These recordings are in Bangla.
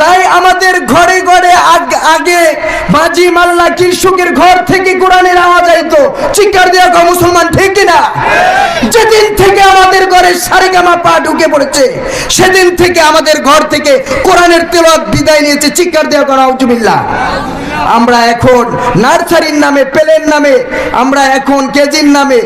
তাই আমাদের ঘরে ঘরে আগে বাজি মাল্লা কৃষকের ঘর থেকে কোরআনের আওয়াজ আইতো, চিৎকার দেওয়া গো মুসলমান, ঠিক কিনা? যেদিন থেকে আমাদের ঘরে সারেগামা পা ঢুকে পড়েছে, সেদিন থেকে আমাদের ঘর থেকে কোরআনের তেলাওয়াত বিদায় নিয়েছে, চিৎকার দেওয়া গো নাউজুবিল্লাহ। আমরা এখন নার্সারির নামে, প্লেন নামে, আমরা এখন কেজির নামে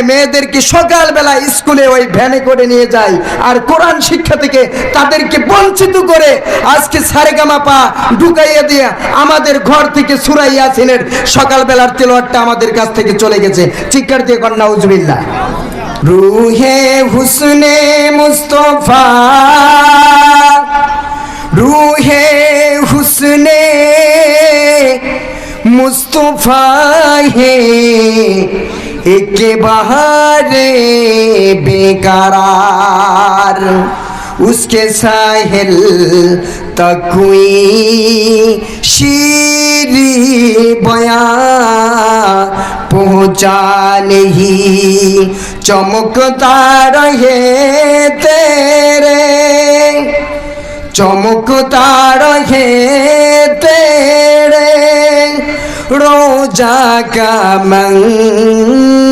মেয়েদেরকে সকালবেলা স্কুলে ওই ভ্যানে করে নিয়ে যাই, আর কোরআন শিক্ষা থেকে তাদেরকে বঞ্চিত করে আজকে সারেগামা পা ঢুকাইয়া দিয়ে আমাদের ঘর থেকে সূরা ইয়াসিনের সকালবেলার তেলাওয়াতটা আমাদের কাছ থেকে চলে গেছে, চিৎকার দিয়ে কন্যা নাউজুবিল্লাহ। রুহে হুসনে মুস্তফা, রুহে হুসনে मुस्तफा है एक बहारे बेकरार, उसके साहिल तक कोई शीरी बयां पहुँचा नहीं, चमकता रहे तेरे, चमकता रहे तेरे रोजा का मंजर,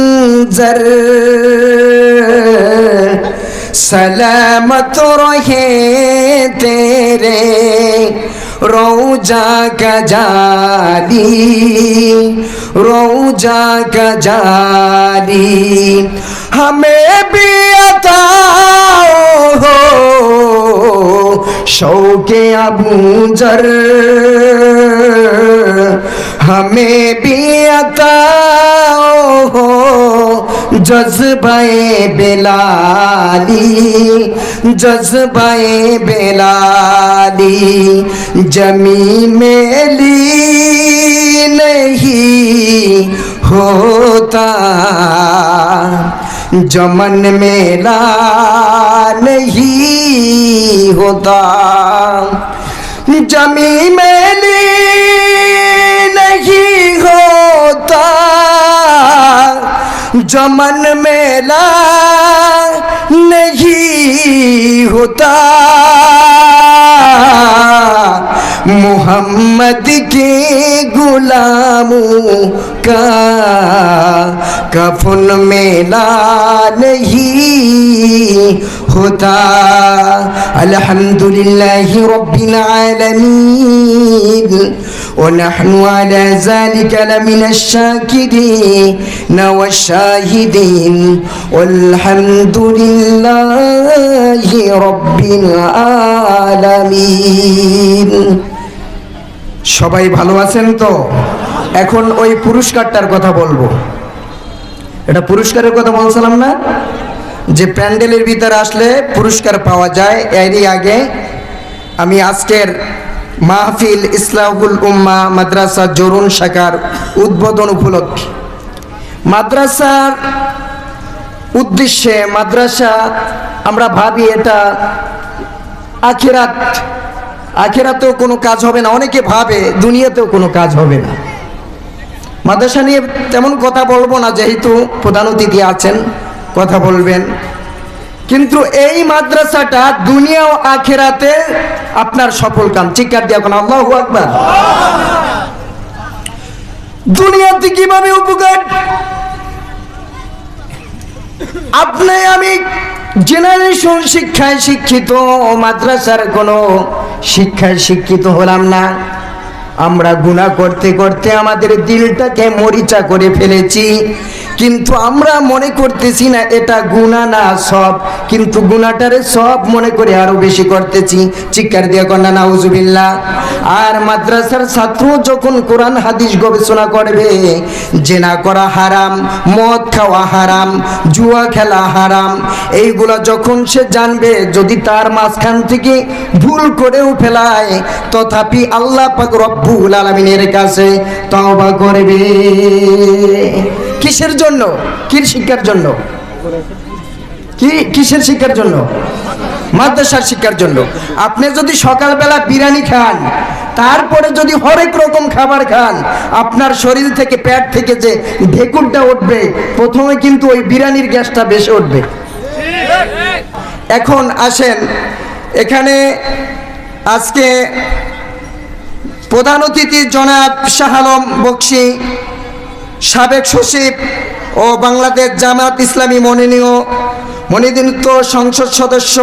सलामत रहे तेरे रोजा का जाली, रोजा का जाली, हमें भी अता हो शौके अबू जर, हमें भी अता हो जज्बाए बेलाली, जज्बाए बेलाली, जमी मेली नहीं होता, जमन मेला नहीं होता, जमी मेली नहीं होता, जमन मेला नहीं होता, मोहम्मद के गुलामों का कफन मेला नहीं होता। अल्हम्दुलिल्लाहि रब्बिल आलमीन व नहनु अला ज़ालिका लमिनश शाकिरीन वश्शाहिदीन वल्हम्दुलिल्लाहि रब्बिल आलमीन। সবাই ভালো আছেন তো? এখন ওই পুরস্কারটার কথা বলবো। এটা পুরস্কারের কথা বলছিলাম না, যে প্যান্ডেলের ভিতরে আসলে পুরস্কার পাওয়া যায়। এরই আগে আমি আজকের মাহফিল ইসলাহুল উম্মা মাদ্রাসা জরুন শাখার উদ্বোধন উপলক্ষে মাদ্রাসার উদ্দেশ্যে, মাদ্রাসা আমরা ভাবি এটা আখিরাত, আখিরাতেও কোনো কাজ হবে না, অনেকে ভাবে দুনিয়াতেও কোনো কাজ হবে না। মাদ্রাসা নিয়ে তেমন কথা বলবো না, যেহেতু প্রধান অতিথি আছেন কথা বলবেন, কিন্তু এই মাদ্রাসাটা দুনিয়া ও আখিরাতে আপনার সফল কাম। চিৎকার দিয়ে এখন আল্লাহু আকবার। দুনিয়াতে কিভাবে উপকার, আপনি আমি জেনারেশন শিক্ষায় শিক্ষিত, মাদ্রাসার কোনো শিক্ষায় শিক্ষিত হলাম না। আমরা গুনাহ করতে করতে আমাদের দিলটাকে মরিচা করে ফেলেছি, কিন্তু আমরা মনে করতেছি না এটা গুনাহ না সব, কিন্তু গুনাহটারে সব মনে করে আরো বেশি করতেছি। চিৎকার দিয়ে কন্যা নাউজুবিল্লাহ। আর মাদ্রাসার ছাত্র যখন কোরআন হাদিস গবেষণা করবে, জেনা করা হারাম, মদ খাওয়া হারাম, জুয়া খেলা হারাম, এইগুলা যখন সে জানবে, যদি তার মাঝখান থেকে ভুল করেও ফেলায়, তথাপি আল্লাহ পাক রব্বুল আলামিনের কাছে তওবা করবে। কিসের জন্য? কি শিক্ষার জন্য? কিসের শিক্ষার জন্য? মাদ্রাসার শিক্ষার জন্য। আপনি যদি সকালবেলা বিরিয়ানি খান, তারপরে যদি হরেক রকম খাবার খান, আপনার শরীর থেকে, পেট থেকে যে ঢেকুরটা উঠবে, প্রথমে কিন্তু ওই বিরিয়ানির গ্যাসটা বেশি উঠবে। এখন আসেন, এখানে আজকে প্রধান অতিথি জনাব শাহ আলম বকশী, সাবেক সচিব ও বাংলাদেশ জামাত ইসলামী মনোনীত সংসদ সদস্য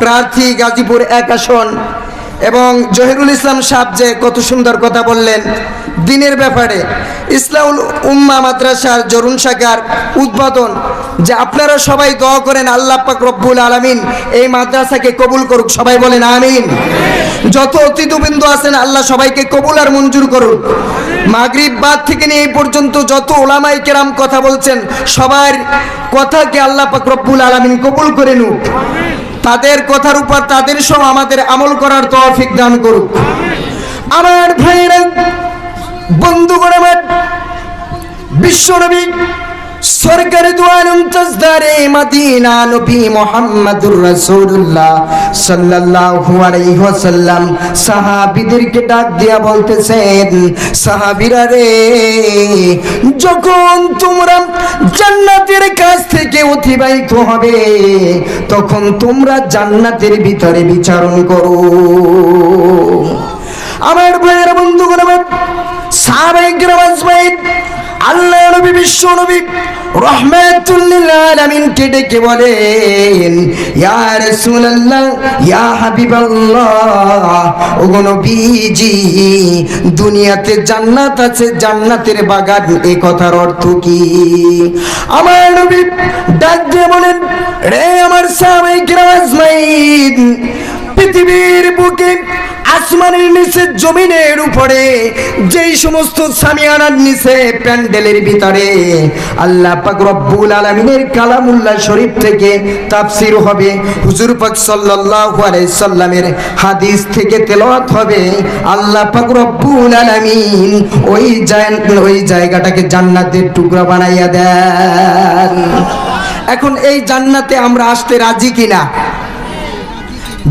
প্রার্থী গাজীপুর 1 আসন, এবং জহিরুল ইসলাম সাহেব যে কত সুন্দর কথা বললেন দিনের ব্যাপারে, ইসলাহুল উম্মাহ মাদ্রাসার জরুন শাখার উদ্বোধন, যে আপনারা সবাই দোয়া করেন আল্লাহ পাক রব্বুল আলামিন এই মাদ্রাসাকে কবুল করুক। সবাই বলেন আমিন। যত অতিথিবৃন্দ আছেন আল্লাহ সবাইকে কবুল আর মঞ্জুর করুন। মাগরিব বাদ থেকে নিয়ে এই পর্যন্ত যত ওলামাই কেরাম কথা বলছেন সবার কথাকে আল্লাহ পাক রব্বুল আলামিন কবুল করে নিক। তাদের কথার উপর তাদের সহ আমাদের আমল করার তৌফিক দান করুক। আমার ভাইরা, বন্ধুগণ, আমার বিশ্বনবী সরকারে দু আলম তাজদারে মদিনা নবী মুহাম্মদুর রাসূলুল্লাহ সাল্লাল্লাহু আলাইহি ওয়াসাল্লাম সাহাবীদেরকে ডাক দিয়া বলতেছেন, সাহাবীরা রে, যখন তোমরা জান্নাতের কাছ থেকে অতিবাহিত হবে তখন তোমরা জান্নাতের ভিতরে বিচরণ করো। আমার ভাইয়েরা, বন্ধুগণ, আমার সাহাবায়ে কেরাম আজমাইন আল্লাহ নবী বিশ্ব নবী রাহমাতুল লিল আলামিন কে ডেকে বলেন, ইয়া রাসূলুল্লাহ, ইয়া হাবিবাল্লাহ, ওগো নবীজি, দুনিয়াতে জান্নাত আছে, জান্নাতের বাগান, এই কথার অর্থ কি? আমার নবী ডাক দিয়ে বলেন, রে আমার সাহাবায়ে কেরাম আজমাইন, পৃথিবীর বুকে আসমানের নিচে জমিনের উপরে যেই সমস্ত সামিয়ানার নিচে প্যান্ডেলের ভিতরে আল্লাহ পাক রব্বুল আলামিনের কালামুল্লাহ শরীফ থেকে তাফসীর হবে, হুজুর পাক সাল্লাল্লাহু আলাইহি সাল্লামের হাদিস থেকে তেলাওয়াত হবে, আল্লাহ পাক রব্বুল আলামিন ওই জায়গাটাকে জান্নাতের টুকরা বানাইয়া দেন। এখন এই জান্নাতে আমরা আসতে রাজি কিনা?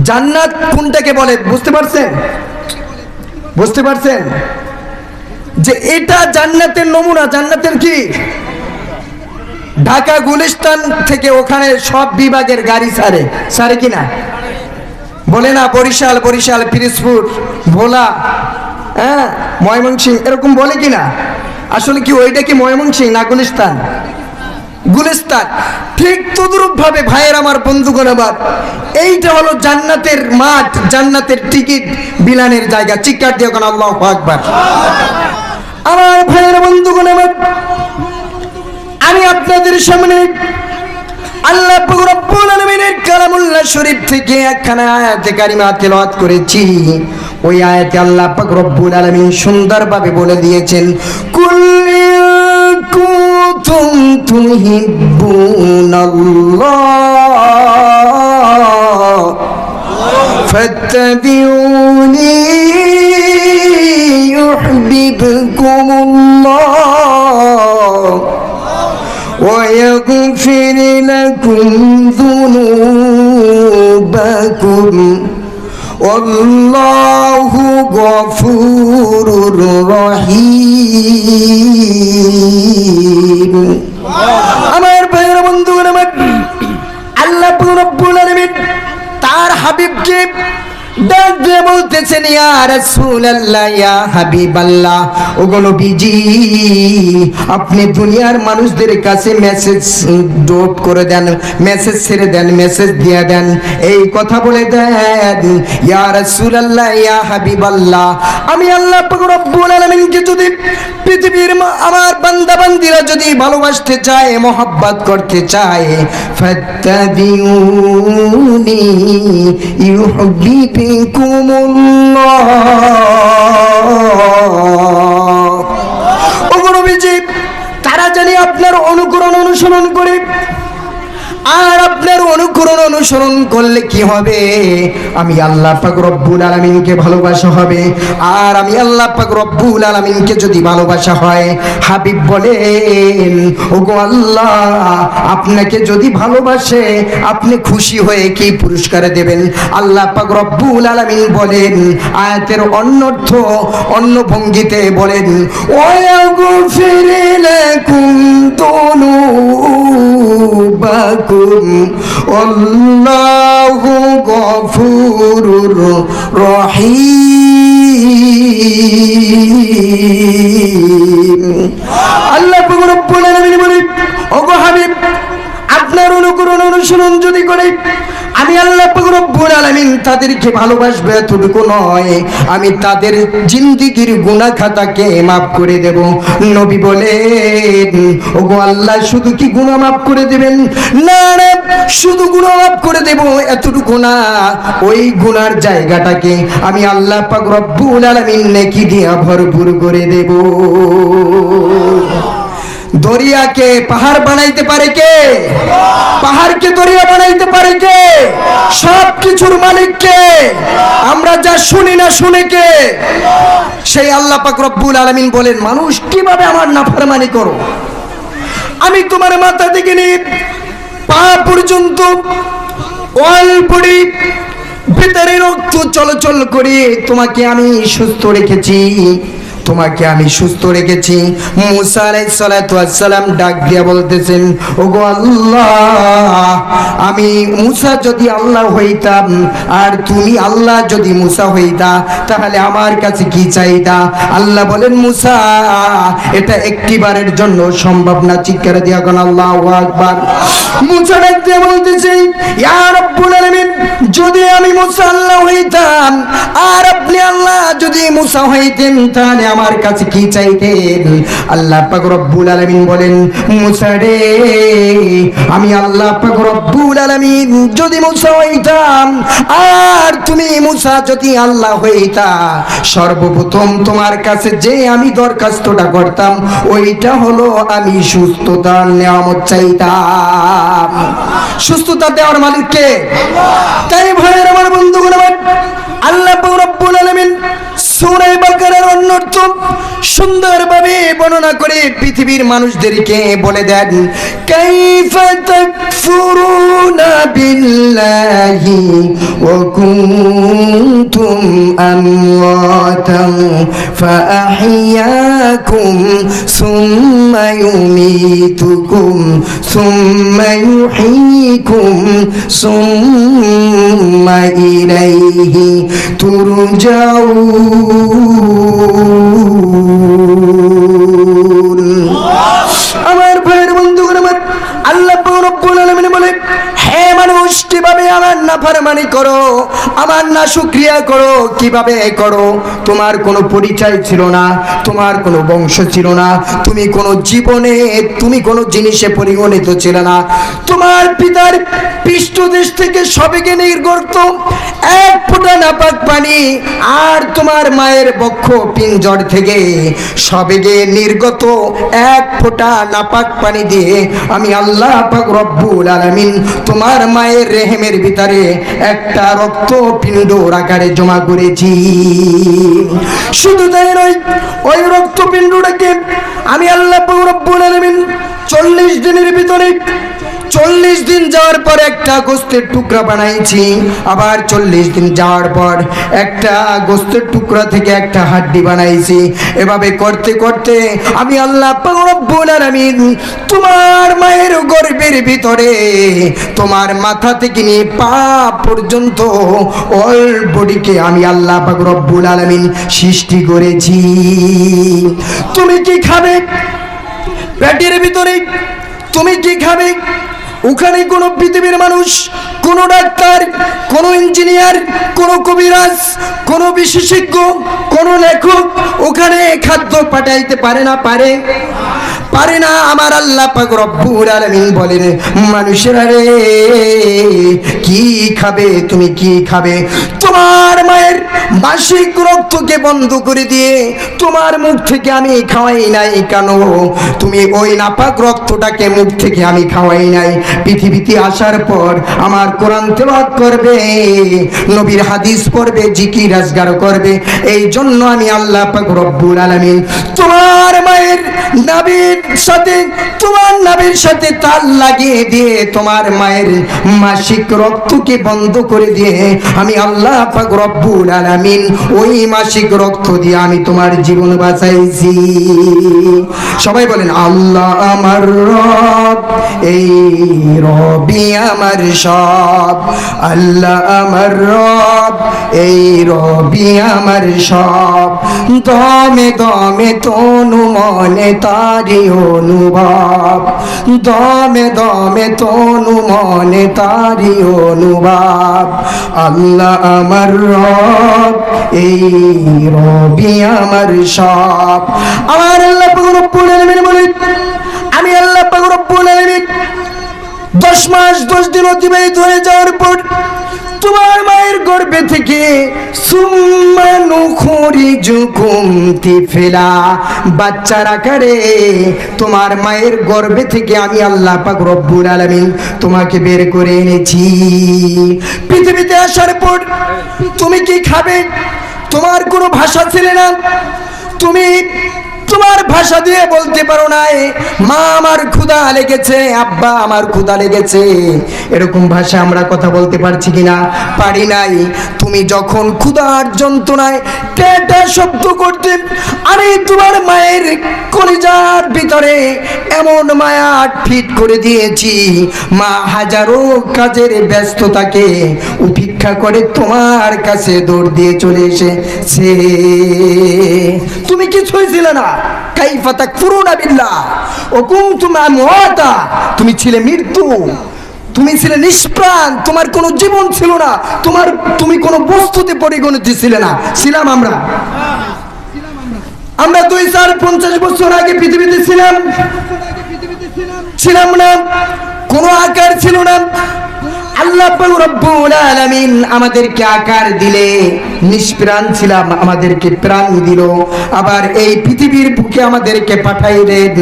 জান্নাত কোনটাকে বলে বুঝতে পারছেন? বুঝতে পারছেন যে এটা জান্নাতের নমুনা? জান্নাতের কি? ঢাকা গুলিস্তান থেকে ওখানে সব বিভাগের গাড়ি সারে কিনা? বলে না, বরিশাল, পিরোজপুর, ভোলা, হ্যাঁ, ময়মনসিংহ, এরকম বলে কিনা? আসলে কি ওইটা কি ময়মনসিংহ না গুলিস্তান? গুলিস্তান। ঠিক তদ্রূপ ভাবে ভাইয়ের আমার, বন্ধুগণ আমার, এইটা হলো জান্নাতের মাঠ, জান্নাতের টিকিট বিলানের জায়গা। চিৎকার দিয়ে কোন আল্লাহু আকবার। আমার ভাইয়ের, বন্ধুগণ আমার, আমি আপনাদের সামনে আল্লাহ পাক রব্বুল আলামিনের কালামুল্লাহ শরীফ থেকে একখানা আয়াতে কারিমা তেলাওয়াত করেছি। ওই আয়াতে আল্লাহ পাক রব্বুল আলামিন সুন্দরভাবে বলে দিয়েছেন, কুল কুনতুম তুহিব্বুনাল্লাহ ফাত্তাবিউনি ইউহিব্বুকুমুল্লাহ ওয়া ইয়াগফির লাকুম যুনুবাকুম আল্লাহু গফুরুর রহিম। আমার ভাইয়েরা, বন্ধুরা আমার, আল্লাহ রাব্বুল আলামিন তার হাবিবকে ডাক দিয়ে বলতেছেন, ইয়া রাসূলুল্লাহ, ইয়া হাবিবাল্লাহ, ওগো নবীজি, আপনি দুনিয়ার মানুষদের কাছে মেসেজ ড্রপ করে দেন, মেসেজ ছেড়ে দেন, মেসেজ দিয়ে দেন, এই কথা বলে দেন, ইয়া রাসূলুল্লাহ, ইয়া হাবিবাল্লাহ, আমি আল্লাহ পাক রব্বুল আলামিনকে যদি পৃথিবীর আমার বান্দা বান্দিরা যদি ভালোবাসতে চায়, মহব্বত করতে চায়, ফাত্তাবিউনি ইউহিব্বুকুমুল্লাহ। ওগো নবীজি, তারা জানি আপনার অনুকরণ অনুসরণ করে, আর আপনার অনুকরণ অনুসরণ করলে কি হবে? আমি আল্লাহ পাক রব্বুল আলামিনকে ভালোবাসা হবে। আর আমি আল্লাহ পাক রব্বুল আলামিনকে যদি ভালোবাসা হয়, হাবিব বলেন, ওগো আল্লাহ, আপনাকে যদি ভালোবাসে আপনি খুশি হয়ে কি পুরস্কার দেবেন? আল্লাহ পাক রব্বুল আলামিন বলেন, আয়াতের অন্য অর্থ অন্য ভঙ্গিতে বলেন, ওয়া ইয়াগফির লাকুম যুনুবাকুম আল্লাহু গফুরুর রহিম। আল্লাহ পাক রব্বুল আলামিন বলেন, ওগো হাবিব, আপনার অনুকরণ অনুসরণ যদি করে আমি আল্লাহ পাক রব্বুল আলামিন তাদেরকে ভালোবাসবো এতটুকু নয়, আমি তাদের জিন্দেগির গুনাহ খাতাকে মাফ করে দেব। নবী বলেন, ওগো আল্লাহ শুধু কি গুনাহ মাফ করে দিবেন? না না, শুধু গুনাহ মাফ করে দেব এতটুকু না, ওই গুনার জায়গাটাকে আমি আল্লাহ পাক রব্বুল আলামিন নেকি দিয়ে ভরপুর করে দেব। দরিয়াকে পাহাড় বানাইতে পারে কে? পাহাড়কে দরিয়া বানাইতে পারে কে? সব কিছুর মালিক কে? আমরা যা শুনি না শুনে কে? সেই আল্লাহ পাক রব্বুল আলামিন বলেন, মানুষ কিভাবে আমার নাফরমানি করো? আমি তোমার মাথা থেকে নিয়ে পা পর্যন্ত অল্পটি ভিতরে রক্ত চলাচল করে তোমাকে আমি সুস্থ রেখেছি, তোমাকে আমি সুস্থ রেখেছি। মুসা আলাইহিস সালাতু ওয়াস সালাম ডাক দিয়া বলতেছেন, ওগো আল্লাহ, আমি মুসা যদি আল্লাহ হইতাম আর তুমি আল্লাহ যদি মুসা হইতা, তাহলে আমার কাছে কি চাইতা? আল্লাহ বলেন, মুসা, এটা একটিবারের জন্য সম্ভব না। চিৎকার দিয়া কোন আল্লাহু আকবার। মুসা ডাক দিয়া বলতেছে, ইয়া রাব্বুল আলামিন, যদি আমি মুসা আল্লাহ হইতাম আর আপনি আল্লাহ যদি মুসা হইতেন, তাহলে আমার কাছে কি চাইতেন? আল্লাহ পাক রব্বুল আলামিন বলেন, মুসা রে, আমি আল্লাহ পাক রব্বুল আলামিন যদি মুসা হইতাম আর তুমি মুসা যদি আল্লাহ হইতা, সর্বপ্রথম তোমার কাছে যে আমি দরখাস্তটা করতাম ওইটা হলো আমি সুস্থতার নিয়ামত চাইতাম। সুস্থতা দেওয়ার মালিক কে? তাই ভাইয়ের আমার বন্ধুগণ আমার, আল্লাহ পাক রব্বুল আলামিন সূরা বাকারার অন্যর্থ সুন্দরভাবে বর্ণনা করে পৃথিবীর মানুষদেরকে বলে দেন, কাইফা তাকফুরুনা বিল্লাহি ওয়া কুনতুম আমওয়াতান ফাআহইয়াকুম সুম্মা ইউমীতুকুম সুম্মা ইউহয়ীকুম সুম্মা ইলাইহি তুরজাউন। আমার ভাইয়ের বন্ধুগণ আমার, আল্লাহ পাক রব্বুল আলামিন বলে, হে মানুষ, কিভাবে আমার নাফরমানি করো, আমার নাশুকরিয়া করো? কিভাবে করো? তোমার কোনো পরিচয় ছিল না, তোমার কোনো বংশ ছিল না, তুমি কোনো জীবনে তুমি কোনো জিনিসে পরিগণিত ছিল না, তোমার পিতার পৃষ্ঠদেশ থেকে সবেগে নির্গত এক ফোঁটা নাপাক পানি, আর তোমার মায়ের বক্ষ পিঞ্জর থেকে সবেগে নির্গত এক ফোঁটা নাপাক পানি দিয়ে আমি আল্লাহ পাক রব্বুল আলামিন তোমার মায়ের রেহেমের ভিতরে একটা রক্তপিণ্ড আকারে জমা করেছি। শুধু তাই নয়, ওই রক্তপিণ্ডটাকে আমি আল্লাহ পাক রব্বুল আলামিন 40 দিনের ভিতরে 40 দিন যাওয়ার পর একটা গোস্তের টুকরা বানাইছি, আবার 40 দিন যাওয়ার পর একটা গোস্তের টুকরা থেকে একটা হাড্ডি বানাইছি। এভাবে করতে করতে আমি আল্লাহ পাক রব্বুল আলামিন তোমার মায়ের গর্ভের ভিতরে তোমার মাথা থেকে নিয়ে পা পর্যন্ত অল বডিকে আমি আল্লাহ পাক রব্বুল আলামিন সৃষ্টি করেছি। তুমি কি খাবে পেটের ভিতরে? তুমি কি খাবে? ওখানে কোনো পৃথিবীর মানুষ, কোনো ডাক্তার, কোনো ইঞ্জিনিয়ার, কোনো কবিরাজ, কোনো বিশেষজ্ঞ, কোনো লেখক ওখানে খাদ্য পাঠাইতে পারে না? পারে? পারে না। আমার আল্লাহ পাক রব্বুল আলামিন বলেন, মানুষেরা রে, কি খাবে? তুমি কি খাবে? তোমার মায়ের মাসিক রক্তকে বন্ধ করে দিয়ে তোমার মুখ থেকে আমি খাওয়াই নাই। কেন? তুমি ওই নাপাক রক্তটাকে মুখ থেকে আমি খাওয়াই নাই। পৃথিবীতে আসার পর আমার কোরআন তেলাওয়াত করবে, নবীর হাদিস পড়বে, জিকির আজগার করবে। এই জন্য আমি আল্লাহ পাক রব্বুল আলামিন তোমার মায়ের নাভির সাথে, তোমার নাভির সাথে তাল লাগিয়ে দিয়ে তোমার মায়ের মাসিক রক্তকে বন্ধ করে দিয়ে আমি আল্লাহ পাক রব্বুল আলামিন আলামিন ওই মাসিক রক্ত দিয়ে আমি তোমার জীবন বাঁচাইছি। সবাই বলেন আল্লাহ আমার রব, এই রবি আমার সব। আল্লাহ আমার রব, এই রবি আমার সব। দমে দমে তনু মনে তারি অনুভব, দমে দমে তনু মনে তারি অনুভব। আল্লাহ আমার রব, এই রবি আমার সব। আমার আল্লাহ পাক রব্বুল আলামিন বলেন, আমি আল্লাহ পাক রব্বুল আলামিন 10 মাস 10 দিন অতিবাহিত হয়ে যাওয়ার পর তোমার মায়ের গর্ভে থেকে সুম্মা নুখরিজুকুম তিফলা, বাচ্চার আকারে তোমার মায়ের গর্ভে থেকে আমি আল্লাহ পাক রব্বুল আলামিন তোমাকে বের করে এনেছি। পৃথিবীতে আসার পর তুমি কি খাবে তোমার কোনো ভাষা ছিল না, তুমি তোমার ভাষা দিয়ে বলতে পারো নাই মা আমার ক্ষুধা লেগেছে, আব্বা আমার ক্ষুধা লেগেছে, এরকম ভাষা আমরা কথা বলতে পারছি কিনা? পারি নাই। তুমি যখন ক্ষুধার যন্ত্রণায় টেটা শব্দ করতে, আমি তোমার মায়ের কলিজার ভিতরে এমন মায়া ফিট করে দিয়েছি, মা হাজারো কাজের ব্যস্ততাকে উপেক্ষা করে তোমার কাছে দৌড় দিয়ে চলে এসেছে। তুমি কিছুই ছিলে না। কাইফা তাকফুরুনা বিল্লাহ ওয়া কুনতুম আমওয়াতা, তুমি ছিলে মৃত্যু, তুমি ছিলে নিষ্প্রাণ, তোমার কোনো জীবন ছিল না, তুমি কোনো বস্তুতে পরিগণিত ছিলে না। ছিলাম আমরা? আমরা 2-4-50 বছর আগে পৃথিবীতে ছিলাম? ছিলাম না। কোনো আকার ছিল না। আল্লাহ পাক রব্বুল আলামিন আমাদেরকে আকার দিলে নিষ্প্রাণ ছিলাম, আমাদেরকে প্রাণ দিল, আবার এই পৃথিবীর বুকে আমাদেরকে পাঠাইলেন,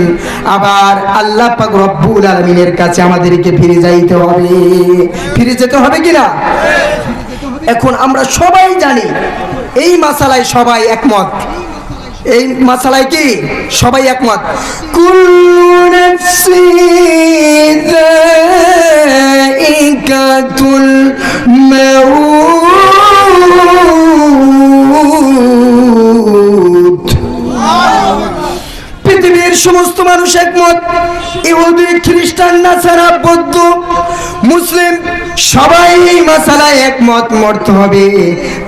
আবার আল্লাহ পাক রব্বুল আলামিনের কাছে আমাদেরকে ফিরে যাইতে হবে। ফিরে যেতে হবে কিনা? এখন আমরা সবাই জানি এই মাসালায় সবাই একমত। এই মাসালায় কি সবাই একমত? কুল্লু নাফসিন যায়িকাতুল মাউত। পৃথিবীর সমস্ত মানুষ একমত, ইহুদি, খ্রিস্টান, নাসারা, বৌদ্ধ, মুসলিম সবাই এই মাসালায় একমত, মরতে হবে।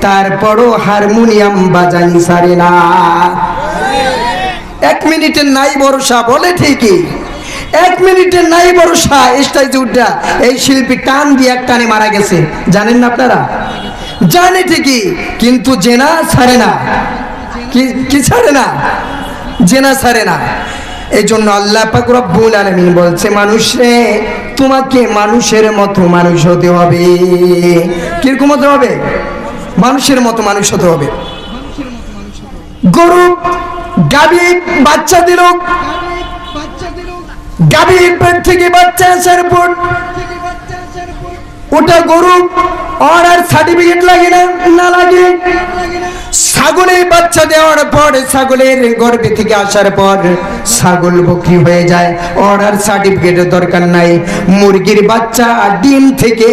তারপরও হারমোনিয়াম বাজানি সারে না। 1 মিনিটের নাই ভরসা, বলে ঠিকই 1 মিনিটের নাই ভরসা। স্টেজে উঠা এই শিল্পী টান দিয়ে এক টানে মারা গেছে, জানেন না আপনারা? জানে ঠিকই, কিন্তু জেনা ছাড়ে না। কি ছাড়ে না? জেনা ছাড়ে না। এই জন্য আল্লাহ পাক রব্বুল আলামিন বলছে, মানুষ রে, তোমাকে মানুষের মতো মানুষ হতে হবে। কিরকম হতে হবে? মানুষের মতো মানুষ হতে হবে। গরু গাভী বাচ্চা দিল, গাভীর পেট থেকে বাচ্চা আসার পর ওটা গরু, আর সার্টিফিকেট লাগে না? না লাগে। ছাগলের বাচ্চা দেওয়ার পর, ছাগলের গর্ভে থেকে আসার পর ছাগল বকরি হয়ে যায়, ওর আর সার্টিফিকেটের দরকার নাই। মুরগির বাচ্চা ডিম থেকে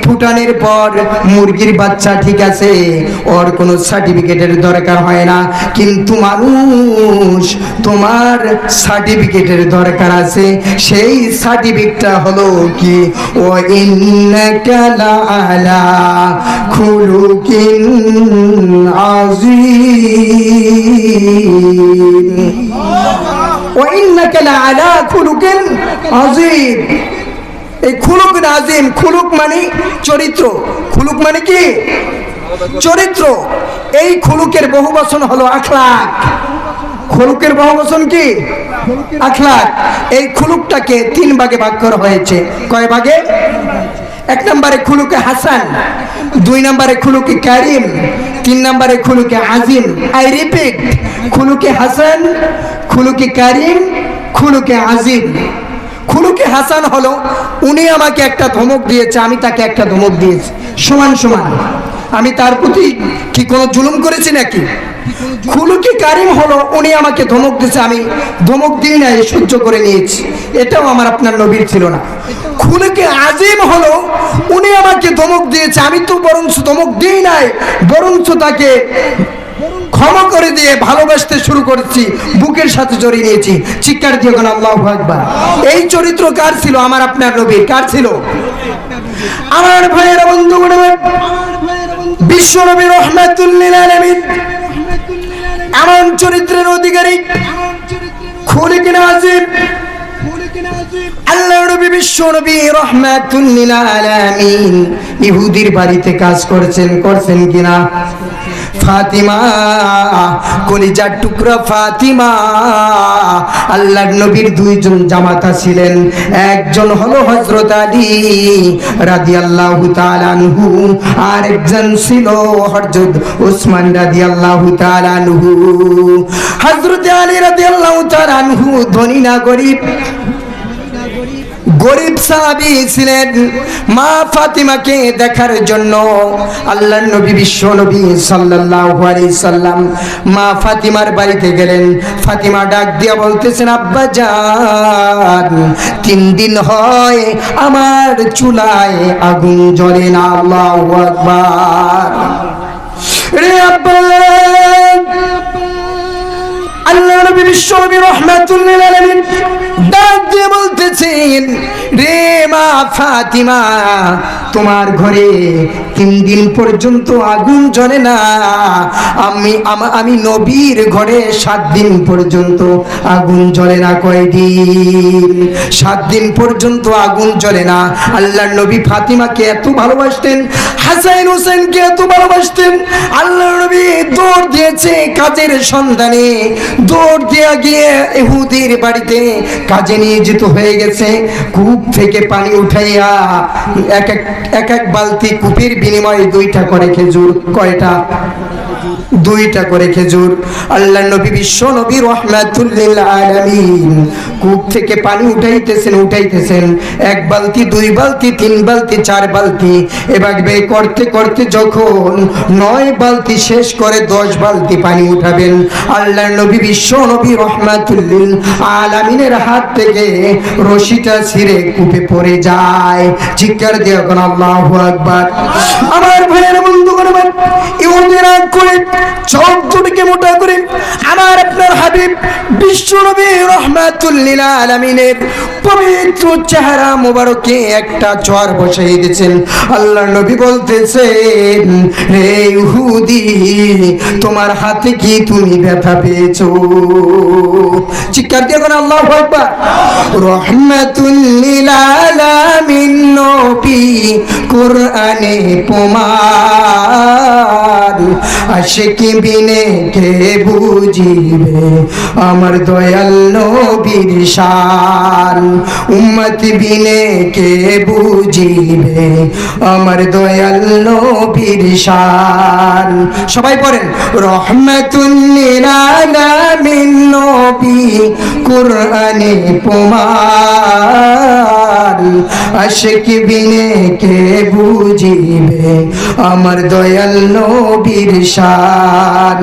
ফুটানোর পর মুরগির বাচ্চা ঠিক আছে, ওর কোনো সার্টিফিকেটের দরকার হয় না। কিন্তু মানুষ, তোমার সার্টিফিকেটের দরকার আছে। সেই সার্টিফিকেটটা হলো কি? ও ইন্নাকা লাআলা খুলুকিন আযীম, ওয়া ইন্নাকা লাআলা খুলুকিন আযীম। এই খুলুক আযীম, খুলুক মানে চরিত্র, খুলুক মানে কি? চরিত্র। এই খুলুকের বহুবচন হলো আখলাক। খুলুকের বহুবচন কি? আখলাক। এই খুলুকটাকে 3 ভাগে ভাগ করা হয়েছে। কয় ভাগে? 1 নম্বরে খুলুকে হাসান, 2 নম্বরে খুলুকে কারিম, 3 নম্বরে খুলুকে আজিম। আই রিপিট, খুলুকে হাসান, খুলুকে কারিম, খুলুকে আজিম। খুলুকে হাসান হলো উনি আমাকে একটা ধমক দিয়েছে, আমি তাকে একটা ধমক দিয়েছি, সমান সমান। আমি তার প্রতি কি কোনো জুলুম করেছি নাকি? খুলুকে কারিম হলো উনি আমাকে ধমক দিয়েছে, আমি ধমক দিই নাই, সহ্য করে নিয়েছি। এটাও আমার আপনার নবীর ছিল না। খুলুকে আজিম হলো উনি আমাকে ধমক দিয়েছে, আমি তো বরঞ্চ ধমক দিই নাই, বরঞ্চ তাকে ক্ষমা করে দিয়ে ভালোবাসতে শুরু করেছি, বুকের সাথে জড়িয়ে নিয়েছি। চিৎকার দিয়ে কোন আল্লাহু আকবার। এই চরিত্র কার ছিল? আমার আপনার নবীর। কার ছিল? আমার ভাইয়েরা, বন্ধুগণ, বিশ্ব নবী রাহমাতুল লিল আলামিন এমন চরিত্রের অধিকারী, খুলিক নাজিব। আল্লাহর নবী বিশ্ব নবী রাহমাতুল লিল আলামিন ইহুদির বাড়িতে কাজ করছেন কিনা? ফাতিমা, কলিজার টুকরা ফাতিমা, আল্লাহর নবীর দুইজন জামাতা ছিলেন। একজন হলো হযরত আলী রাদিয়াল্লাহু তাআলা আনহু, আর একজন ছিল হযরত ওসমান রাদিয়াল্লাহু তাআলা আনহু। হযরত আলী রাদিয়াল্লাহু তাআলা আনহু ধনী না গরিব? গরিব সাহাবী ছিলেন। মা ফাতিমাকে দেখার জন্য আল্লাহর নবী বিশ্ব নবী সাল্লাল্লাহু আলাইহি সাল্লাম মা ফাতিমার বাড়িতে গেলেন। ফাতিমা ডাক দিয়া বলতেছেন, আব্বা জান, 3 দিন হয় আমার চুলায় আগুন জ্বলে না। আল্লাহু আকবার। রে আব্বা, আল্লাহ নবী বিশ্ব নবী রাহমাতুল লিল আলামিন ডাক দিয়ে বলতেছেন, রে মা ফাতিমা, তোমার ঘরে 3 দিন পর্যন্ত আগুন জ্বলে না, আমি নবীর ঘরে 7 দিন পর্যন্ত আগুন জ্বলে না। কয়দিন? 7 দিন পর্যন্ত আগুন জ্বলে না। আল্লাহর নবী ফাতিমাকে এত ভালোবাসতেন, হাসান হোসেনকে এত ভালোবাসতেন, আল্লাহর নবী দৌড় দিয়েছে কাজের সন্ধানে, দৌড় দিয়ে গিয়ে ইহুদির বাড়িতে কাজে নিয়োজিত হয়ে গেছে। কূপ থেকে পানি উঠাইয়া এক এক বালতি, কূপের বিনিময়ে 2টা করে খেজুর। কয়টা? 2টা করে খেজুর। আল্লাহর নবী বিশ্ব নবী রাহমাতুল লিল আলামিন কূপ থেকে পানি উঠাইতেছেন। 1 বালতি, 2 বালতি, 3 বালতি, 4 বালতি, এভাবে করতে করতে যখন 9 বালতি শেষ করে 10 বালতি পানি উঠাবেন, আল্লাহর নবী বিশ্ব নবী রাহমাতুল লিল আলামিনের হাত থেকে রশিটা ছিঁড়ে কূপে পড়ে যায়। চিৎকার দিয়ে কোন আল্লাহু আকবার। আমার ভাইয়ের, বন্ধুগণ, ইহুদিরা করে চোখ দুটিকে মোটা করে আমার আপনার হাবিব বিশ্ব নবী রাহমাতুল লিল আলামিনের পবিত্র চেহারা মোবারকে একটা জ্বর বসাই দিয়েছেন। আল্লাহর নবী বলতেছেন, হে ইহুদি, তোমার হাতে কি তুমি ব্যথা পেয়েছো? চিৎকার দিয়ে কোন আল্লাহু আকবার। রাহমাতুল লিল আলামিন নবী কুরআনে প্রমাণ, আশিকি বিনে কে বুঝিবে আমার দয়াল নবীর শান, উম্মত বিনে কে বুঝিবে আমার দয়াল নবীর শান। সবাই পড়েন, রাহমাতুল লিল আলামিন নবী কুরআনে প্রমাণ, আশিকি বিনে কে বুঝিবে আমার দয়াল নবীর শান,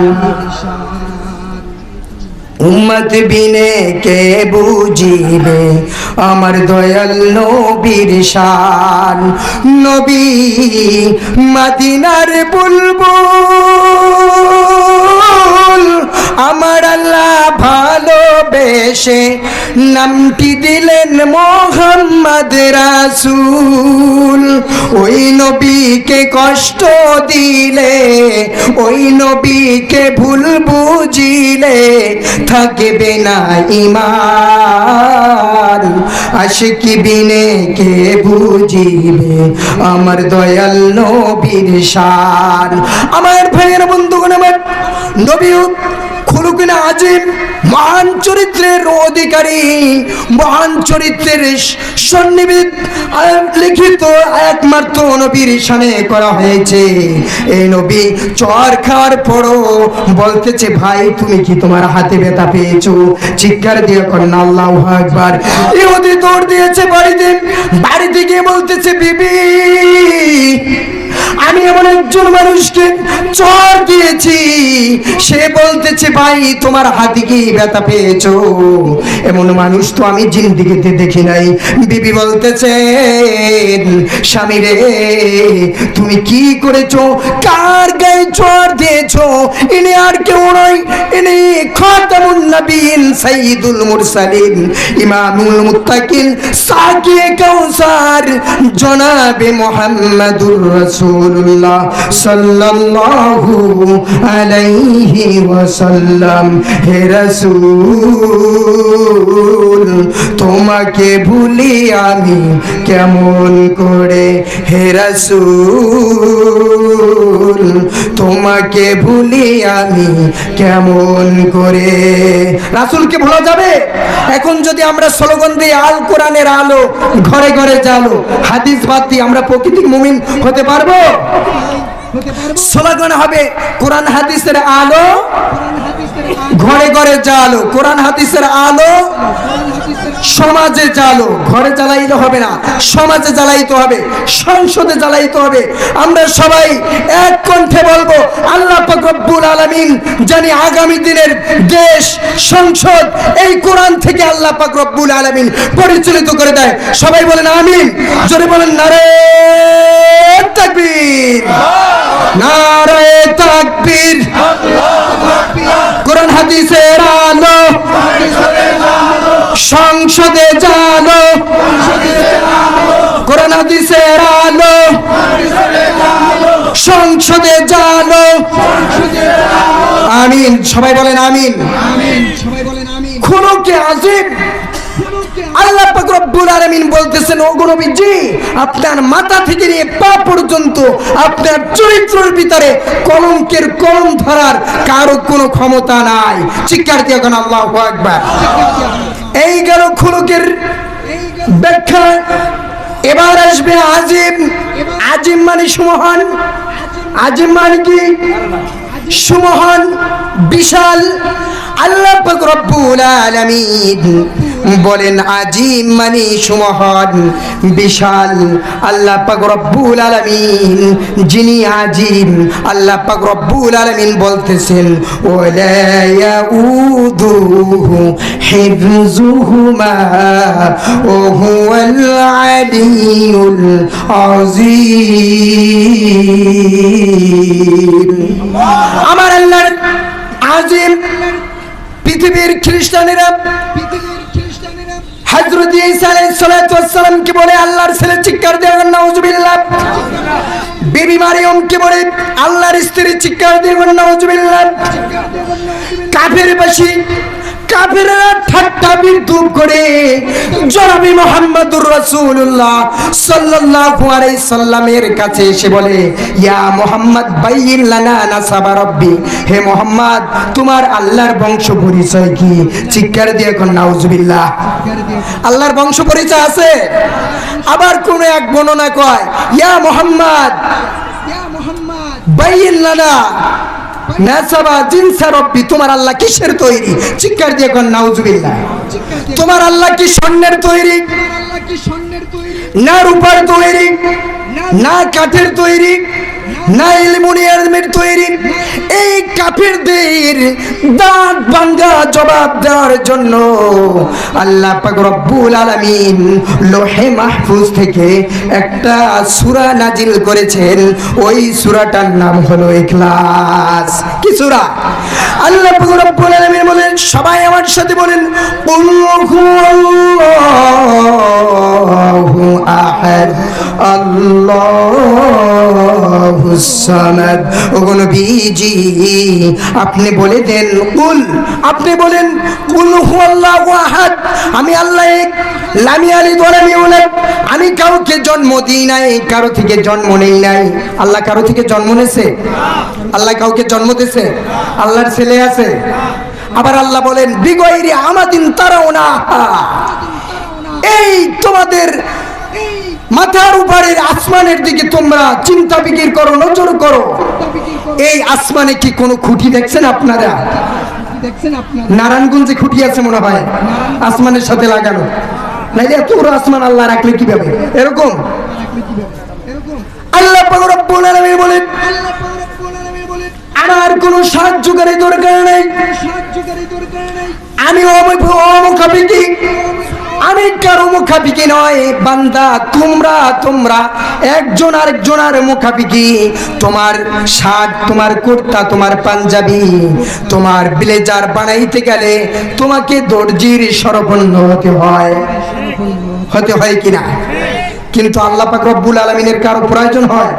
উম্মত বিনে কে বুঝিবে আমার দয়াল নবীর শান। নবী মদিনার বুলবুল, আমার আল্লাহ ভালোবেসে নামটি দিলেন মোহাম্মদ রাসূল। ওই নবীকে কষ্ট দিলে, ওই নবীকে ভুল বুঝিলে থাকবে না ঈমান, আশিকি বিনে কে বুঝিবে আমার দয়াল নবীর শান। আমার ভাইয়ের, বন্ধুগণ, আমার নবী খুলুকুল আজিম, মহান চরিত্রের অধিকারী, মহান চরিত্রের সন্নিবেশ লিখিত একমাত্র নবীর শানে করা হয়েছে। এই নবী চর খাওয়ার পরও বলতেছে, ভাই তুমি কি তোমার হাতে ব্যথা পেয়েছো? চিৎকার দিয়ে করেন আল্লাহু আকবার। ইহুদি দৌড় দিয়েছে বাড়িতে গিয়ে বলতেছে, বিবি, আমি এমন একজন মানুষকে চর দিয়েছি, সে বলতেছে ভাই তোমার হাতে কি ব্যথা পেয়েছো? এমন মানুষ তো আমি জিন্দেগিতে দেখি নাই। বিবি বলতেছে স্বামী রে তুমি কি করেছো, কার গায়ে জ্বর দিয়েছো? ইনি আর কেউ নয়, ইনি খাতামুন নবীন সাইয়্যিদুল মুরসালিন ইমামুল মুত্তাকিন সাকিয়ে কাউসার জনাবে মুহাম্মাদুর রাসূলুল্লাহ সাল্লাল্লাহু আলাইহি ওয়াসাল্লাম। হে রাসূল তোমাকে ভুলি আমি কেমন করে, হে রাসূল তোমাকে ভুলি আমি কেমন করে। রাসূলকে ভোলা যাবে? এখন যদি আমরা স্লোগান দিই আল কোরআনের আলো ঘরে ঘরে জালো, হাদিস বাদ দিয়ে আমরা প্রকৃতিক মুমিন হতে পারবো? স্লোগান হবে কোরআন হাদিসের আলো ঘরে ঘরে জালো, কোরআন হাদিসের আলো সমাজে জালো। ঘরে জ্বালাইলে হবে না, সমাজে জ্বালাইতে হবে, সংসদে জ্বালাইতে হবে। আমরা সবাই এক কণ্ঠে বলবো আল্লাহ পাক রব্বুল আলামিন জানি আগামী দিনের দেশ সংসদ এই কোরআন থেকে আল্লাহ পাক রব্বুল আলামিন পরিচালিত করে দেয়। সবাই বলেন আমিন। জোরে বলেন নারে তাকবীর, নারে তাকবীর। কোরআন হাদিসের আলো সংসদে জানো, কোরআন হাদিসের আলো সংসদে জানো। আমিন। সবাই বলেন আমিন। খুলুকে আজিম আল্লাহ পাক রব্বুল আলামিন বলতেছেন ওগো নবীজি আপনার মাথা থেকে নিয়ে পা পর্যন্ত আপনার চরিত্রের ভিতরে কলঙ্কের কলম ধরার কারো কোনো ক্ষমতা নাই। চিৎকার দিয়ে এখন আল্লাহু আকবার। এই গেল খুলুকের ব্যাখ্যা। এবার আসবে আজিম। আজিম মানে সুমহান। আজিম মানে কি? সুমহান, বিশাল। আল্লাহ পাক রব্বুল আলামিন বলেন আজিম মানে সুমহান, বিশাল। আল্লাহ পাক রব্বুল আলামিন যিনি আজিম, আল্লাহ পাক রব্বুল আলামিন বলতেছেন ওয়ালা ইয়াউদুহু হিফযুহুমা ওয়া হুয়াল আলিয়্যুল আযীম। আমার আল্লাহর আজিম। পৃথিবীর খ্রিস্টানেরা হযরত ঈসা আলাইহিস সালাতু ওয়াস সালামকে বলে আল্লাহর ছেলে, চিৎকার দিয়ে নাউজুবিল্লাহ। বিবি মারিয়মকে বলে আল্লাহর স্ত্রী, চিৎকার দিয়ে নাউজুবিল্লাহ। কাফেরবাসী কাফেররা ঠাট্টা বিদ্রুপ করে জনাবে মুহাম্মদুর রাসূলুল্লাহ সাল্লাল্লাহু আলাইহি সাল্লামের কাছে এসে বলে ইয়া মুহাম্মদ বাইয়িন লানা নাসাবা রাব্বি, হে মুহাম্মদ তোমার আল্লাহর বংশ পরিচয় কি? চিৎকার দিয়ে কোন নাউজুবিল্লাহ। আল্লাহর বংশ পরিচয় আছে? আবার কোন এক বর্ণনা কয় ইয়া মুহাম্মদ বাইয়িন লানা নাসাবা জিনসা রাব্বি, তোমার আল্লাহ কিসের তৈরি? চিৎকার দিয়ে কোন নাউজুবিল্লাহ। তোমার আল্লাহ কি স্বর্ণের তৈরি, না রূপার তৈরি, না কাঠের তৈরি, না অ্যালুমিনিয়ামের তৈরি? এই কাফেরদের দাঁত ভাঙা জবাব দেওয়ার জন্য আল্লাহ পাক রব্বুল আলামিন লোহে মাহফুজ থেকে একটা সূরা নাজিল করেছেন। ওই সূরাটার নাম হলো ইখলাস। কি সূরা? আল্লাহ পাক রব্বুল আলামিন বলেন, সবাই আমার সাথে বলেন কুল হুয়াল্লাহু আহাদ আল্লাহুস সামাদ। ওগো নবীজি আপনি বলে দেন কুল, আপনি বলেন কুল হুয়াল্লাহু আহাদ, আমি আল্লাহ এক, লাম ইয়ালিদ ওয়া লাম ইউলাদ, আমি কাউকে জন্ম দিই নাই, কারো থেকে জন্ম নেই নাই। আল্লাহ কারো থেকে জন্ম নেছে? আল্লাহ কাউকে জন্ম দিয়েছে? আল্লাহর ছেলে আছে? আবার আল্লাহ বলেন বিগয়রি আমাদিন তারাউনা, এই তোমাদের মাথার উপরের আসমানের দিকে তোমরা চিন্তা বিকির করো, নজর করো। এই আসমানে কি কোনো খুঁটি দেখছেন আপনারা? নারায়ণগঞ্জে খুঁটি আছে মনে হয় আসমানের সাথে লাগানো, নাইলে এত বড় আসমান আল্লাহ রাখলে কিভাবে? এরকম আল্লাহ পাক রব্বুল আলামিন বলেন আমার কোনো সাহায্যকারী দরকার নেই, আমি অমুখাপিকি, আমি কারো মুখাপিকি নয় বান্দা। তোমরা একজন আরেকজনের মুখাপিকি। তোমার শার্ট, তোমার কুর্তা, তোমার পাঞ্জাবি, তোমার ব্লেজার বানাইতে গেলে তোমাকে দর্জির শরণাপন্ন হতে হয় কিনা? কিন্তু আল্লাহ পাক রব্বুল আলামিনের কারো প্রয়োজন হয়?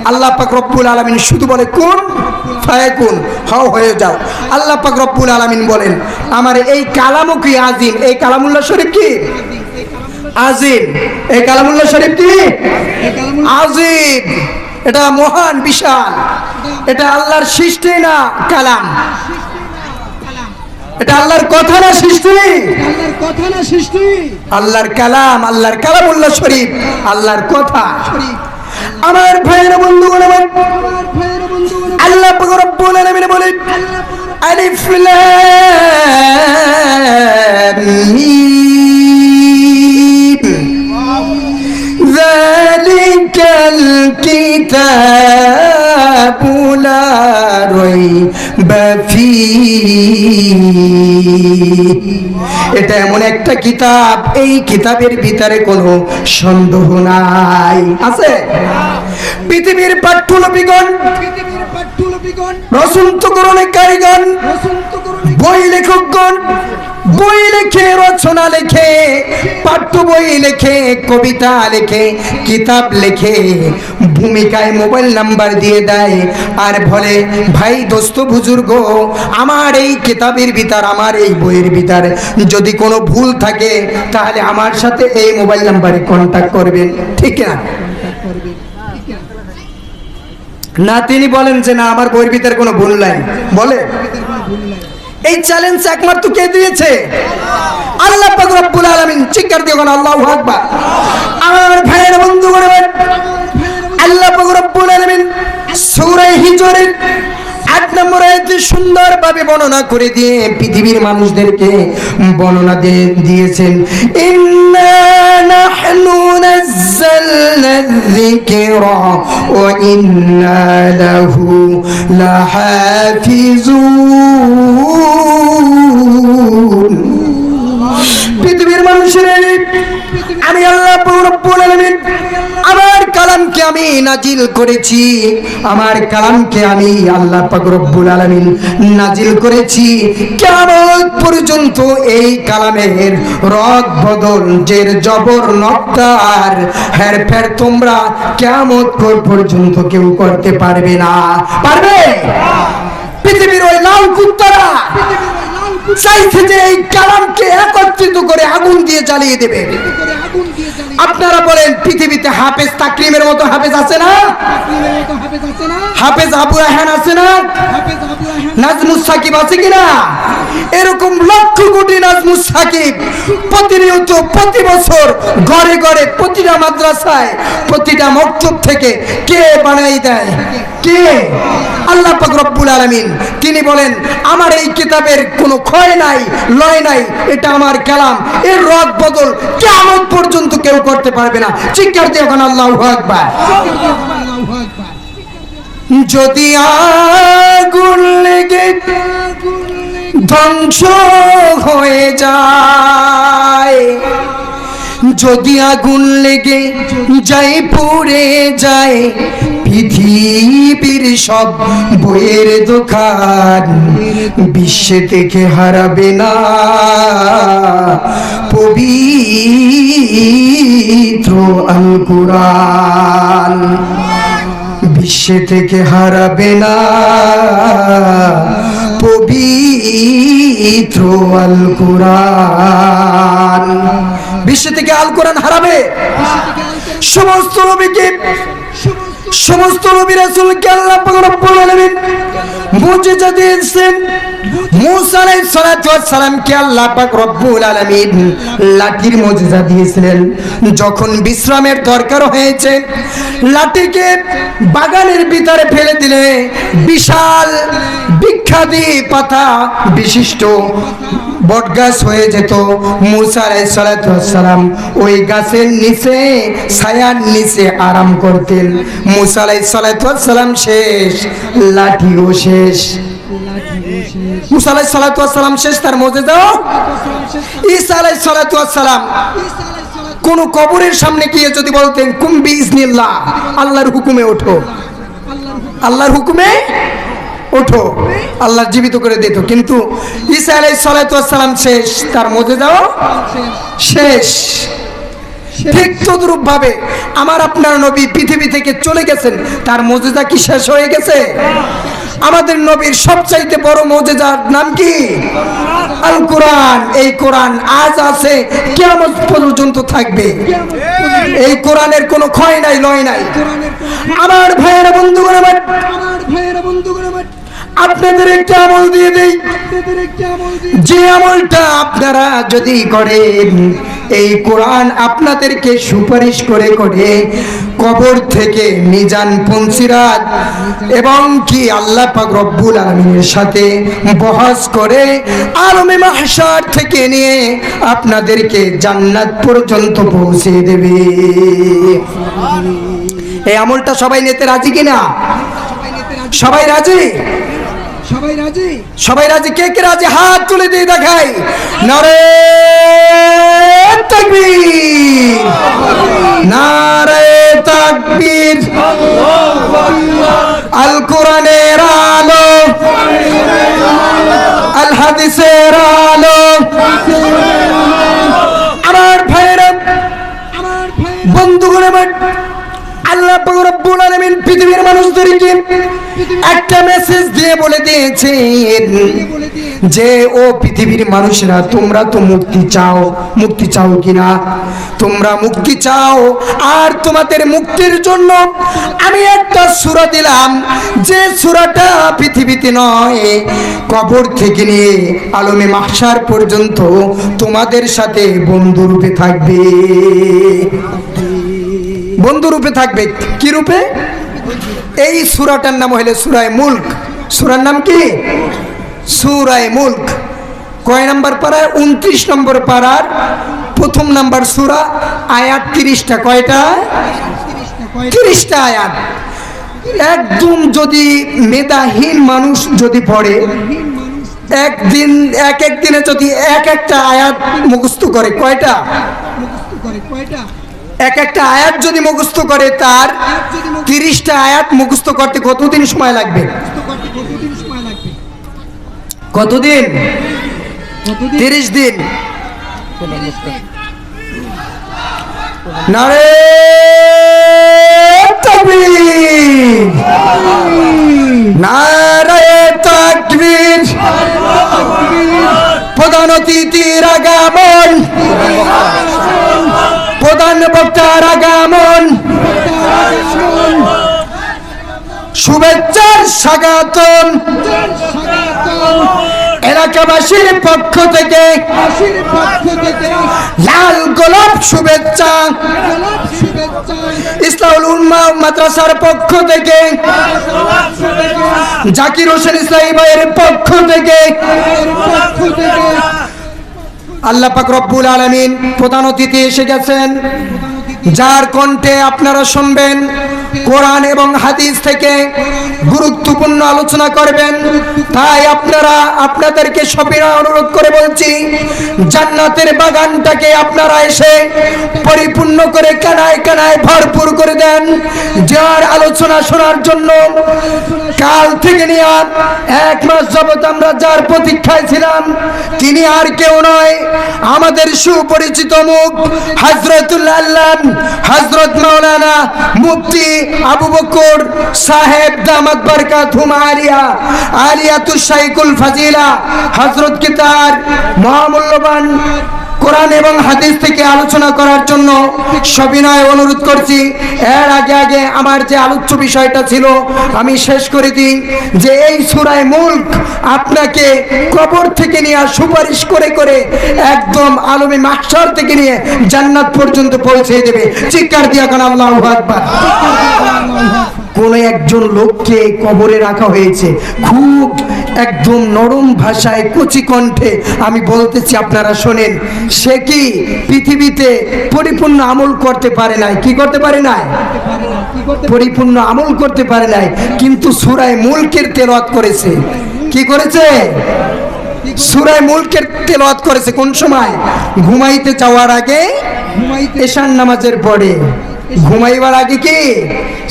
আল্লাহ পাক রব্বুল আলামিন শুধু বলে কুন ফায়াকুন, হও হয়ে যাও। আল্লাহ পাক রব্বুল আলামিন বলেন আমার এই কালামও কি আজিম, এই কালামুল্লাহ শরীফ কি আজিম, এই কালামুল্লাহ শরীফ কি আজিম, এটা মহান বিশাল, এটা আল্লাহর সৃষ্টি না কালাম, এটা আল্লাহর কথা না সৃষ্টি, আল্লাহর কালাম, আল্লাহর কালামুল্লাহ শরীফ, আল্লাহর কথা। আমার ভাইয়েরা বন্ধুগণ, আমার আল্লাহ পাক রব্বুল আলামিন বলেন আলিফ লাম মিম যালিকাল কিতাবু লা রাইবা ফীহি। এটা এমন একটা কিতাব, এই কিতাবের ভিতরে কোনো সন্দেহ নাই। আছে পৃথিবীর পাঠ্যলিপিগণ, রচনাকরণের কারিগণ, বই লেখকগণ বই লেখে, রচনা লেখে, পাঠ্য বই লেখে, কবিতা লেখে, কিতাব লেখে, ভূমিকায় মোবাইল নাম্বার দিয়ে দেয় আর বলে ভাই দোস্ত বুজুর্গ, আমার এই কিতাবের ভিতর, আমার এই বইয়ের ভিতর যদি কোনো ভুল থাকে তাহলে আমার সাথে এই মোবাইল নাম্বারে কন্ট্যাক্ট করবেন, ঠিক না? না তিনি বলেন যে না আমার বইয়ের ভিতরে কোনো ভুল নাই, বলে? এই চ্যালেঞ্জ একমাত্র কে দিয়েছে? আল্লাহ পাক রব্বুল আলামিন। চিৎকার দিয়ে বলেন আল্লাহু আকবার। আমার ভাইয়ের বন্ধুগণ, আল্লাহ পাক রব্বুল আলামিন সূরা হিজরের 8 নম্বর আয়াতে সুন্দরভাবে বর্ণনা করে দিয়ে পৃথিবীর মানুষদেরকে বর্ণনা দিয়েছেন ইন্না নাহনু নাযালনা যিকরা ওয়া ইন্না লাহু লাহাফিজুন। পৃথিবীর মানুষের আমি আল্লাহ রব্বুল আলামিন আমার কালামকে আমি নাজিল করেছি, আমার কালামকে আমি আল্লাহ পাক রব্বুল আলামিন নাজিল করেছি। কিয়ামত পর্যন্ত এই কালামের রদ বদল, জের জবর, নক্তা আর হেরফের তোমরা কিয়ামত পর্যন্ত কেউ করতে পারবে না। পারবে? পৃথিবীর ওই লাল কুত্তারা চাইছে যে এই কালামকে একত্রিত করে আগুন দিয়ে জ্বালিয়ে দেবে। আপনারা বলেন পৃথিবীতে হাফেজ তাকরিমের মতো হাফেজ আছে না? হাফেজ আবু রায়হান আছে না? নাজমুস সাকিব আছে কিনা? এরকম লক্ষ কোটি নাজমুস সাকিব প্রতিনিয়ত প্রতি বছর ঘরে ঘরে প্রতিটা মাদ্রাসায় প্রতিটা মক্তব থেকে কে বানাই দেয়? কে? আল্লাহ পাক রব্বুল আলামিন। তিনি বলেন আমার এই কিতাবের কোনো ক্ষয় নাই, লয় নাই, এটা আমার কালাম, এর রদ বদল কিয়ামত পর্যন্ত কেউ করতে পারবে না। চিৎকার দিয়ে এখন আল্লাহু আকবার। যদি আগুন লেগে ধ্বংস হয়ে যায়, যদি আগুন লেগে যায় পুড়ে যায় পৃথিবীর সব বইয়ের দোকান, বিশ্বে থেকে হারাবে না পবিত্র আল কুরআন, বিশ্বে থেকে হারাবে না পবিত্র আল কুরআন। বিশ্ব থেকে আল কোরআন হারাবে? সমস্ত নবীকে, সমস্ত নবী রাসূলকে আল্লাহ পাক রব্বুল আলামিন মুজিজা দিয়েছেন। মুসা আলাইহিস সালাতু ওয়াস সালামকে আল্লাহ পাক রব্বুল আলামিন লাঠির মুজিজা দিয়েছিলেন। যখন বিশ্রামের দরকার হয়েছে লাঠিকে বাগানের ভিতরে ফেলে দিলে বিশাল বৃক্ষ বৃক্ষাদি পাতা বিশিষ্ট বটগাছ হয়ে যেত। মুসা আলাইহিস সালাতু ওয়াস সালাম ওই গাছের নিচে ছায়ার নিচে আরাম করতেন। মুসা আলাইহিস সালাতু ওয়াস সালাম শেষ, লাঠিও শেষ। মুসা আলাইহিস সালাতু ওয়াস সালাম শেষ, তার মুজিজাও। ঈসা আলাইহিস সালাতু ওয়াস সালাম কোন কবরের সামনে গিয়ে যদি বলতেন কুম বিইজনিল্লাহ, আল্লাহর হুকুমে ওঠো, আল্লাহর হুকুমে ওঠো, আল্লাহ জীবিত করে দিত। কিন্তু ঈসা আলাইহিস সালাতু ওয়াস সালাম শেষ, তার মুজিজাও শেষ। ঠিক তদ্রূপ ভাবে আমার আপনার নবী পৃথিবী থেকে চলে গেছেন, তার মুজিজা কি শেষ হয়ে গেছে? আমাদের নবীর সবচাইতে বড় মুজিজার নাম কি? আল কোরআন। এই কোরআন আজ আছে, কিয়ামত পর্যন্ত থাকবে। এই কোরআনের কোনো ক্ষয় নাই, লয় নাই। আমার ভাইয়েরা, বন্ধুগণ আমার, আপনাদের একটা আমল দিয়ে দেই, যে আমলটা আপনারা যদি করেন, এই কোরআন আপনাদেরকে সুপারিশ করে করে কবর থেকে মিজান পুনসিরাত এবং কি আল্লাহ পাক রব্বুল আলামিনের সাথে বহস করে আলমে মাহশার থেকে নিয়ে আপনাদেরকে জান্নাত পর্যন্ত পৌঁছে দেবে। এই আমলটা সবাই নিতে রাজি কিনা? সবাই রাজি? সবাই রাজি? সবাই রাজি? কে কে রাজি হাত তুলে দিয়ে দেখাই। নারে তাকবীর, নারে তাকবীর। আল কোরআনের আলো, আল হাদিসের আলো। আমার ভাইরা, বন্ধুগণ আমার, আল্লাহ পাক রব্বুল আলামিন পৃথিবীর মানুষদেরকে একটা মেসেজ দিয়ে বলে দিয়েছেন যে ও পৃথিবীর মানুষরা, তোমরা তো মুক্তি চাও। মুক্তি চাও কিনা? তোমরা মুক্তি চাও, আর তোমাদের মুক্তির জন্য আমি একটা সূরা দিলাম, যে সূরাটা পৃথিবীতে নয়, কবর থেকে নিয়ে আলমে মাহশার পর্যন্ত তোমাদের সাথে বন্ধুরূপে থাকবে। বন্ধুরূপে থাকবে। কি রূপে? এই সূরাটার নাম হলো সূরায়ে মুলক। সূরার নাম কি? সূরায়ে মুলক। কয় নম্বর পারায়? 29 নম্বর পারার প্রথম নাম্বার সূরা, আয়াত 30টা। কয়টা? 30টা আয়াত। একদম যদি মেধাহীন মানুষ যদি পড়ে, একদিন এক একদিনে যদি এক একটা আয়াত মুখস্থ করে, কয়টা? এক একটা আয়াত যদি মুখস্থ করে, তার 30টা আয়াত মুখস্থ করতে কতদিন সময় লাগবে? কতদিন? 30 দিন। নারে তাকবীর, নারে তাকবীর। প্রধান অতিথির আগমন, প্রধান বক্তার আগমন, শুভেচ্ছার স্বাগতম এলাকাবাসীর পক্ষ থেকে লাল গোলাপ শুভেচ্ছা, ইসলাহুল উম্মাহ মাদ্রাসার পক্ষ থেকে, জাকির হোসেন ইসলামী ভাইয়ের পক্ষ থেকে। আল্লাহ পাক রব্বুল আলামিন প্রধান অতিথি এসে গেছেন, যার কণ্ঠে আপনারা শুনবেন কোরআন এবং হাদিস থেকে গুরুত্বপূর্ণ আলোচনা করবেন। তাই আপনাদেরকে সবিনয় অনুরোধ করে বলছি, জান্নাতের বাগানটাকে আপনারা এসে পরিপূর্ণ করে কানায় কানায় ভরপুর করে দেন। যার আলোচনা শোনার জন্য কাল থেকে নিয়ে 1 মাস যাবত আমরা যার প্রতীক্ষায় ছিলাম, তিনি আর কেউ নয়, আমাদের সুপরিচিত মুখ হযরতুল আল্লাহ হযরত মাওলানা মুফতি আবু বকর সাহেব দামাত বরকাতুহুম আলিয়াতুশ শাইখুল ফাজিলা হযরত কে তার মহামূল্যবান কোরআন এবং হাদিস থেকে আলোচনা করার জন্য সবিনয় অনুরোধ করছি। এর আগে আমার যে আলোচ্য বিষয়টা ছিল আমি শেষ করে দিই, যে এই সূরায়ে মুলক আপনাকে কবর থেকে নিয়ে সুপারিশ করে করে একদম আলমে মাহশার থেকে নিয়ে জান্নাত পর্যন্ত পৌঁছে দেবে। চিৎকার দিয়া কোন আল্লাহু আকবার। কোন একজন লোককে কবরে রাখা হয়েছে। খুব একদম নরম ভাষায় কচি কণ্ঠে আমি বলতেছি, আপনারা শোনেন। সে কি পৃথিবীতে পরিপূর্ণ আমল করতে পারে নাই? কি করতে পারে নাই? পরিপূর্ণ আমল করতে পারে নাই, কিন্তু সূরা মুলকের তেলাওয়াত করেছে। কি করেছে? সূরা মুলকের তেলাওয়াত করেছে। কোন সময়? ঘুমাইতে যাওয়ার আগে, এশার নামাজের পরে। ঘুমাইবার আগে কি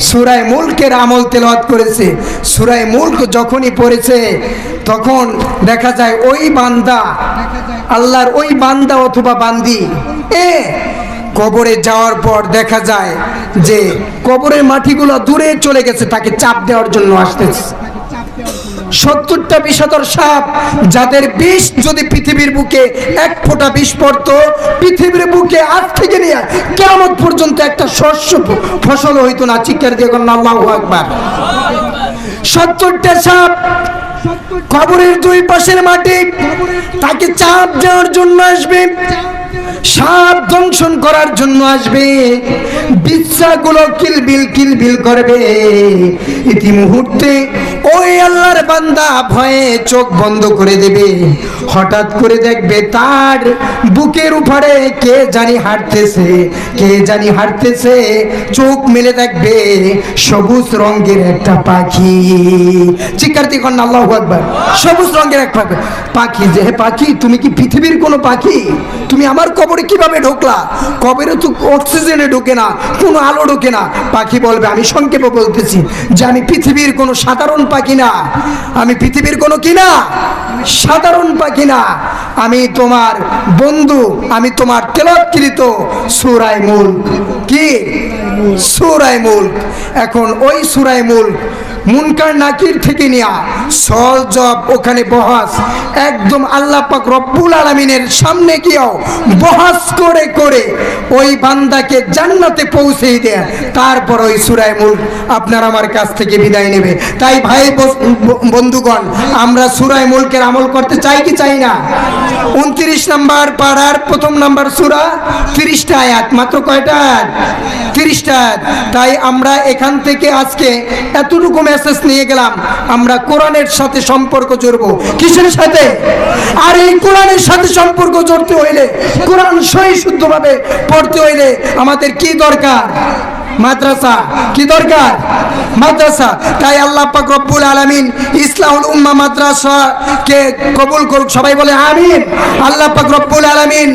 সূরা মুলকের আমল তেলাওয়াত করেছে। সূরা মুলক যখনই পড়েছে তখন দেখা যায় ওই বান্দা, আল্লাহর ওই বান্দা অথবা বান্দি কবরে যাওয়ার পর দেখা যায় যে কবরের মাটিগুলো দূরে চলে গেছে, তাকে চাপ দেওয়ার জন্য আসতেছে। 70টা বিষধর সাপ, যাদের বিষ যদি পৃথিবীর বুকে এক ফোঁটা বিষ পড়তো, পৃথিবীর বুকে আজ থেকে নিয়ে কিয়ামত পর্যন্ত একটা শস্য ফসল হইতো না। চিৎকার দিয়ে বলেন আল্লাহু আকবার। 70টা সাপ কবরের দুই পাশের মাটি, তাকে চাপ দেওয়ার জন্য আসবে, সাপ দংশন করার জন্য আসবে, বিচ্ছাগুলো কিলবিল করবে। ইতি মুহূর্তে ওই আল্লাহর বান্দা ভয়ে চোখ বন্ধ করে দেবে। হঠাৎ করে দেখবে তার বুকের উপরে কে জানি হাঁটতেছে। চোখ মেলে দেখবে সবুজ রঙের একটা পাখি। চিৎকার দিয়ে বলেন আল্লাহু আকবার। সবুজ রঙের এক পাখি। যে হে পাখি, তুমি কি পৃথিবীর কোনো পাখি? তুমি আমার কবরে কিভাবে ঢোকলা? কবরে তো অক্সিজেনে ঢোকে না, কোনো আলো ঢোকে না। পাখি বলবে, আমি সংক্ষেপে বলতেছি যে আমি পৃথিবীর কোনো সাধারণ পাখি না, আমি পৃথিবীর কোনো কি না, সাধারণ পাখি না, আমি তোমার বন্ধু, আমি তোমার তেলাওয়াতকৃত সূরা মুলক। কি সূরা মুলক? এখন ওই সূরা মুলক মুনকার নাকির থেকে নিয়া সজব ওখানে বহাস, একদম আল্লাহ পাক রব্বুল আলামিনের সামনে গিয়েও বহাস করে করে ওই বান্দাকে জান্নাতে পৌঁছে দেয়। তারপর ওই সূরা মুলক আপনার আমার কাছ থেকে বিদায় নেবে। তাই ভাই বন্ধুগণ, আমরা সূরা মুলকের আমল করতে চাই কি চাই না? 29 নম্বর পারার 1 নম্বর সূরা, 30টা আয়াত। মাত্র কয়টা? 30টা আয়াত। তাই আমরা এখান থেকে আজকে এতটুকু মেসেজ নিয়ে গেলাম, আমরা কোরআনের সাথে সম্পর্ক জড়বো। কিসের সাথে? আর এই কোরআনের সাথে সম্পর্ক জড়তে হইলে, কোরআন সহি শুদ্ধভাবে পড়তে হইলে আমাদের কি দরকার? মাদ্রাসা। কি দরকার? মাদ্রাসা। তাই আল্লাহ পাক রব্বুল আলামিন ইসলাহুল উম্মাহ মাদ্রাসাকে কবুল করুক। সবাই বলে আমিন। আল্লাহ পাক রব্বুল আলামিন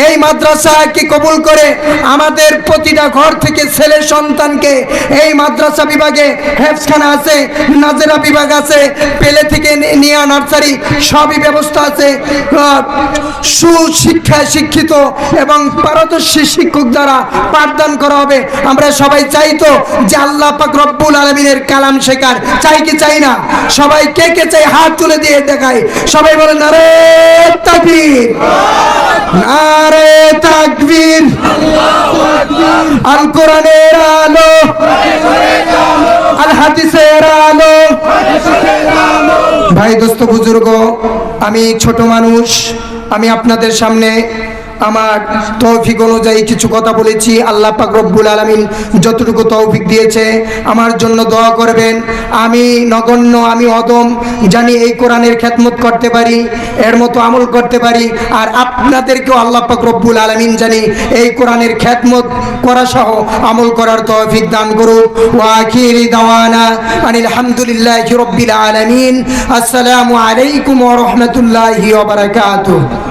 এই মাদ্রাসাকে কবুল করে আমাদের প্রতিটা ঘর থেকে ছেলে সন্তানকে এই মাদ্রাসা বিভাগে, হেফজখানা আছে, নাজেরা বিভাগ আছে, পেলে থেকে নিয়া নার্সারি সবই ব্যবস্থা আছে, সুশিক্ষায় শিক্ষিত এবং পারদর্শী শিক্ষক দ্বারা পাঠদান করা হবে। আমরা সবাই চাই তো যে আল্লাহ পাক রব্বুল আলামিনের কালাম শেখার, চাই কি চাই না? সবাই কে কে চাই হাত তুলে দিয়ে দেখাই। সবাই বলেন নারে তাকবীর, নারে তাকবীর। আল কোরআনের আলো, আল হাদিসের আলো। ভাই দোস্ত বুজুর্গ, আমি ছোট মানুষ, আমি আপনাদের সামনে আমার তৌফিক অনুযায়ী কিছু কথা বলেছি। আল্লাহ পাক রব্বুল আলামিন যতটুকু তৌফিক দিয়েছে আমার জন্য দোয়া করবেন। আমি নগণ্য, আমি অদম, জানি এই কোরআনের খেদমত করতে পারি, এর মতো আমল করতে পারি। আর আপনাদেরকেও আল্লাহ পাক রব্বুল আলামিন জানি এই কোরআনের খেদমত করা সহ আমল করার তৌফিক দান করুন। ওয়া আখিরি দাওয়ানা আনিল হামদুলিল্লাহি রাব্বিল আলামিন। আসসালামু আলাইকুম ওয়া রাহমাতুল্লাহি ওয়া বারাকাতুহু।